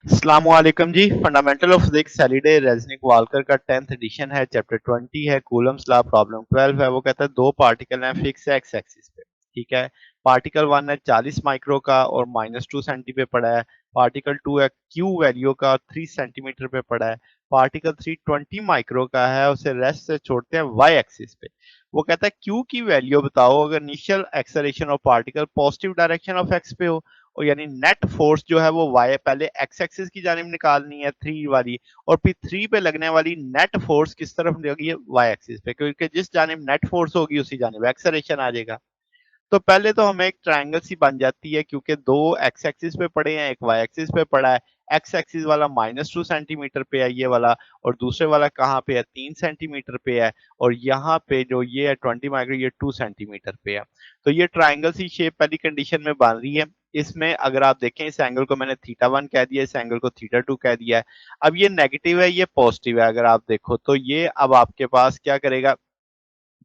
अस्सलामुअलैकुम जी। Fundamental of physics Halliday Resnick Walker का 10th एडिशन है। चैप्टर 20 है। कूलम्स लॉ प्रॉब्लम 12 है। वो कहता है दो पार्टिकल हैं फिक्स है एक्स एक्सिस पे। ठीक है। पार्टिकल 1 है 40 माइक्रो का और -2 सेंटी पे पड़ा है। पार्टिकल 2 है क्यू वैल्यू का 3 सेंटीमीटर पे पड़ा है। पार्टिकल 3 20 माइक्रो का है, उसे रेस्ट से छोड़ते हैं वाई एक्सिस पे। वो कहता है क्यू की वैल्यू बताओ अगर initial acceleration of particle positive direction of x पे हो, और यानी नेट फोर्स जो है वो वाई पहले एक्स एक्सिस की जानिब निकालनी है 3 वाली, और फिर 3 पे लगने वाली नेट फोर्स किस तरफ लगी, वाई एक्सिस पे, क्योंकि जिस जानिब नेट फोर्स होगी उसी जानिब एक्सेलरेशन आ जाएगा। तो पहले तो हमें एक ट्रायंगल सी बन जाती है, क्योंकि दो एक्स एक्सिस पे पड़े हैं, एक वाई एक्सिस पे पड़ा है। एक्स एक्सिस वाला -2 सेंटीमीटर पे है ये वाला, और दूसरे वाला कहाँ पे है, 3 सेंटीमीटर पे है। और यहाँ पे जो ये है 20 माइक्रो, ये 2 सेंटीमीटर पे है। तो ये ट्राइंगल सी शेप पहली कंडीशन में बन रही है। इसमें अगर आप देखें, इस एंगल को मैंने थीटा 1 कह दिया, इस एंगल को थीटा 2 कह दिया है। अब ये नेगेटिव है, ये पॉजिटिव है। अगर आप देखो तो ये अब आपके पास क्या करेगा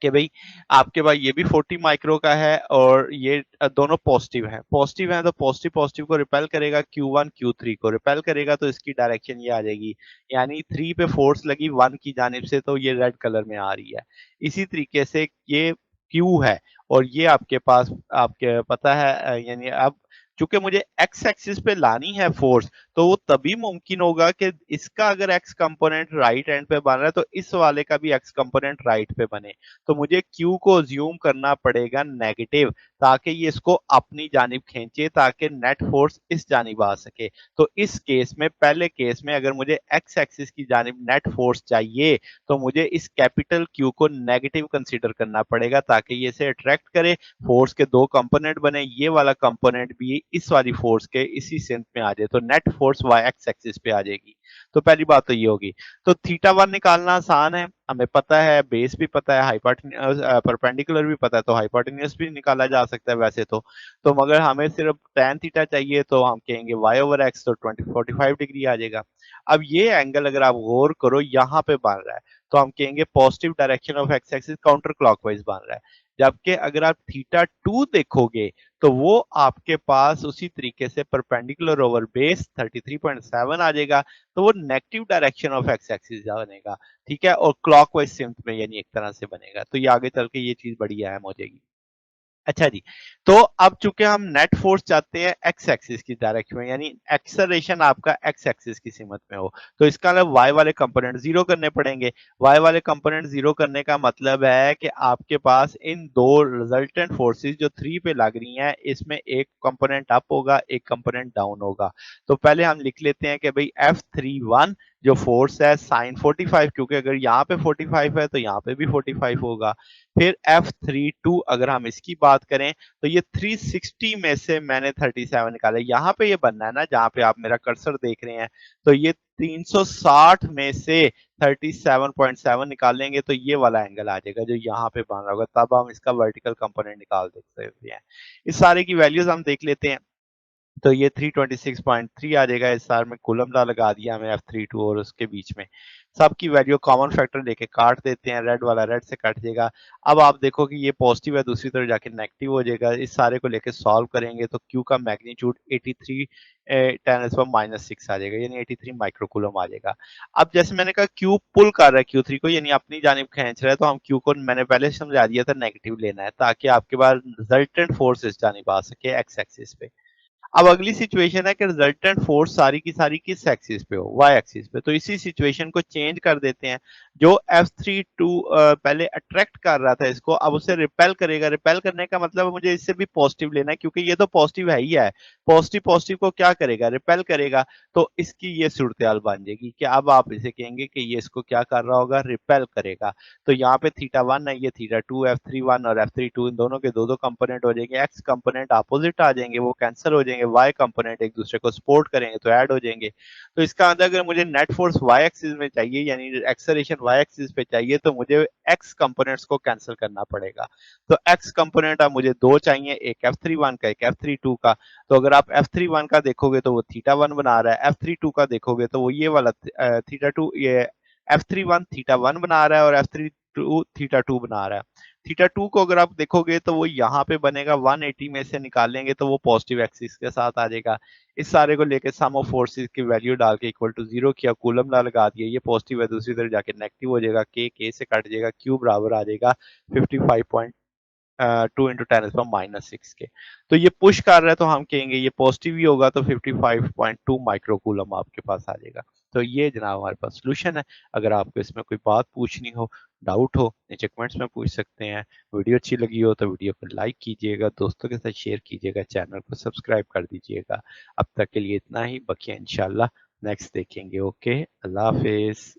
कि भाई आपके पास ये भी 40 माइक्रो का है, और ये दोनों पॉजिटिव है तो पॉजिटिव पॉजिटिव को रिपेल करेगा, Q1 Q3 को रिपेल करेगा, तो इसकी डायरेक्शन ये आ जाएगी। यानी 3 पे फोर्स लगी 1 की जानिब से, तो ये रेड कलर में आ रही है। इसी तरीके से ये Q है, और ये आपके पास आपके पता है यानी अब चूंकि मुझे एक्स एक्सिस पे लानी है फोर्स, तो वो तभी मुमकिन होगा कि इसका अगर एक्स कंपोनेंट राइट एंड पे बन रहा है तो इस वाले का भी एक्स कंपोनेंट राइट पे बने। तो मुझे Q को ज्यूम करना पड़ेगा नेगेटिव, ताकि ये इसको अपनी जानिब खींचे, ताकि नेट फोर्स इस जानिब आ सके। तो इस केस में, पहले केस में, अगर मुझे एक्स एक्सिस की जानिब नेट फोर्स चाहिए, तो मुझे इस कैपिटल Q को नेगेटिव कंसीडर करना पड़ेगा, ताकि ये इसे अट्रैक्ट करे। फोर्स के दो कंपोनेंट बने, ये वाला कंपोनेंट भी इस वाली फोर्स के इसी सिंथ में आ जाए, तो net force Y X axis पे आ जाएगी। तो पहली बात तो ये होगी। तो थीटा 1 निकालना आसान है, हमें पता है, बेस भी पता है, परपेंडिकुलर भी पता है, तो हाइपोटेन्यूज भी निकाला जा सकता है वैसे तो मगर हमें सिर्फ tan थीटा चाहिए, तो हम कहेंगे y ओवर एक्स, तो 45 डिग्री आ जाएगा। अब ये एंगल अगर आप गौर करो यहाँ पे बन रहा है, तो हम कहेंगे positive direction of x axis counter clockwise बन रहा है। जबकि अगर आप थीटा 2 देखोगे, तो वो आपके पास उसी तरीके से परपेंडिकुलर ओवर बेस 33.7 आ जाएगा, तो वो negative direction of x axis बनेगा। ठीक है, और क्लॉकवाइज सिम्त में यानी एक तरह से बनेगा, तो ये आगे चल के ये चीज बड़ी अहम हो जाएगी। अच्छा जी। तो अब चूंकि हम नेट फोर्स चाहते हैं एक्स एक्सिस की डायरेक्शन में, यानी एक्सेलरेशन आपका एक्स एक्सिस की सीमत में हो, तो इसका मतलब वाई वाले कंपोनेंट जीरो करने पड़ेंगे। वाई वाले कंपोनेंट जीरो करने का मतलब है कि आपके पास इन दो रिजल्टेंट फोर्सेस जो 3 पे लग रही हैं, इसमें एक कंपोनेंट अप होगा, एक कंपोनेंट डाउन होगा। तो पहले हम लिख लेते हैं कि भाई F31 जो फोर्स है साइन 45, क्योंकि अगर यहाँ पे 45 है तो यहाँ पे भी 45 होगा। फिर F32 अगर हम इसकी बात करें, तो ये 360 में से मैंने 37 निकाला। यहाँ पे ये बनना है ना, जहाँ पे आप मेरा कर्सर देख रहे हैं, तो ये 360 में से 37.7 निकालेंगे, तो ये वाला एंगल आ जाएगा जो यहाँ पे बन रहा होगा, तब हम इसका वर्टिकल कंपोनेंट निकाल सकते हैं। इस सारे की वैल्यूज हम देख लेते हैं। तो ये 326.3 आ जाएगा। इस सार में कूलम लॉ लगा दिया हमें F32 और उसके बीच में। सबकी वैल्यू कॉमन फैक्टर लेके काट देते हैं, रेड वाला रेड से कट जाएगा। अब आप देखो कि ये पॉजिटिव है, दूसरी तरफ जाके नेगेटिव हो जाएगा। इस सारे को लेके सॉल्व करेंगे तो Q का मैग्नीट्यूड 83 10⁻⁻6 आ जाएगा, यानी 83 माइक्रोकूलम आ जाएगा। अब जैसे मैंने कहा Q पुल कर रहा है Q3 को, यानी अपनी जानिब खींच रहा है, तो हम Q को मैंने पहले समझा दिया था नेगेटिव लेना है, ताकि आपके पास रिजल्टेंट फोर्स इस जानिब आ सके एक्स एक्सिस पे। अब अगली सिचुएशन है कि रिजल्टेंट फोर्स सारी की सारी किस एक्सिस पे हो, वाई एक्सिस पे। तो इसी सिचुएशन को चेंज कर देते हैं। जो F32 पहले अट्रैक्ट कर रहा था इसको, अब उसे रिपेल करेगा। रिपेल करने का मतलब मुझे इससे भी पॉजिटिव लेना है, क्योंकि ये तो पॉजिटिव है ही है। पॉजिटिव पॉजिटिव को क्या करेगा, रिपेल करेगा। तो इसकी ये सूरत हाल बन जाएगी कि अब आप इसे कहेंगे कि ये इसको क्या कर रहा होगा, रिपेल करेगा। तो यहाँ पे थीटा 1 है, ये थीटा 2, F31 और F32 इन दोनों के दो दो कंपोनेंट हो जाएंगे। एक्स कंपोनेंट अपोजिट आ जाएंगे, वो कैंसिल हो जाएंगे। वाई कंपोनेंट एक दूसरे को सपोर्ट करेंगे तो ऐड हो जाएंगे। तो इसका अंदर अगर मुझे नेट फोर्स वाई एक्सिस में चाहिए, यानी एक्सेलरेशन वाई एक्सिस पे चाहिए, तो मुझे एक्स कंपोनेंट्स को कैंसिल करना पड़ेगा। तो एक्स कंपोनेंट अब मुझे दो चाहिए, एक F31 का, एक F32 का। तो अगर आप F31 का देखोगे तो वो थीटा 1 बना रहा है, F32 का देखोगे तो वो ये वाला थीटा 2, ये F31 थीटा 1 बना रहा है और F32 थीटा 2 बना रहा है। थीटा 2 को अगर आप देखोगे तो वो यहाँ पे बनेगा, 180 में से निकालेंगे तो वो पॉजिटिव एक्सिस के साथ आ जाएगा। इस सारे को लेके सम ऑफ फोर्सेस की वैल्यू डाल के इक्वल टू 0 किया, कूलम ला लगा दिया, ये पॉजिटिव है, दूसरी तरफ जाके नेगेटिव हो जाएगा, के से कट जाएगा, क्यू बराबर आ जाएगा 55 2 इंटू 10⁻⁻6 के। तो ये पुश कर रहा है तो हम कहेंगे ये पॉजिटिव ही होगा, तो 55.2 माइक्रोकूलम आपके पास आ जाएगा। तो ये जनाब हमारे पास सोल्यूशन है। अगर आपको इसमें कोई बात पूछनी हो, डाउट हो, नीचे कमेंट्स में पूछ सकते हैं। वीडियो अच्छी लगी हो तो वीडियो को लाइक कीजिएगा, दोस्तों के साथ शेयर कीजिएगा, चैनल को सब्सक्राइब कर दीजिएगा। अब तक के लिए इतना ही, बाकी इंशाल्लाह नेक्स्ट देखेंगे। ओके, अल्लाह हाफिज।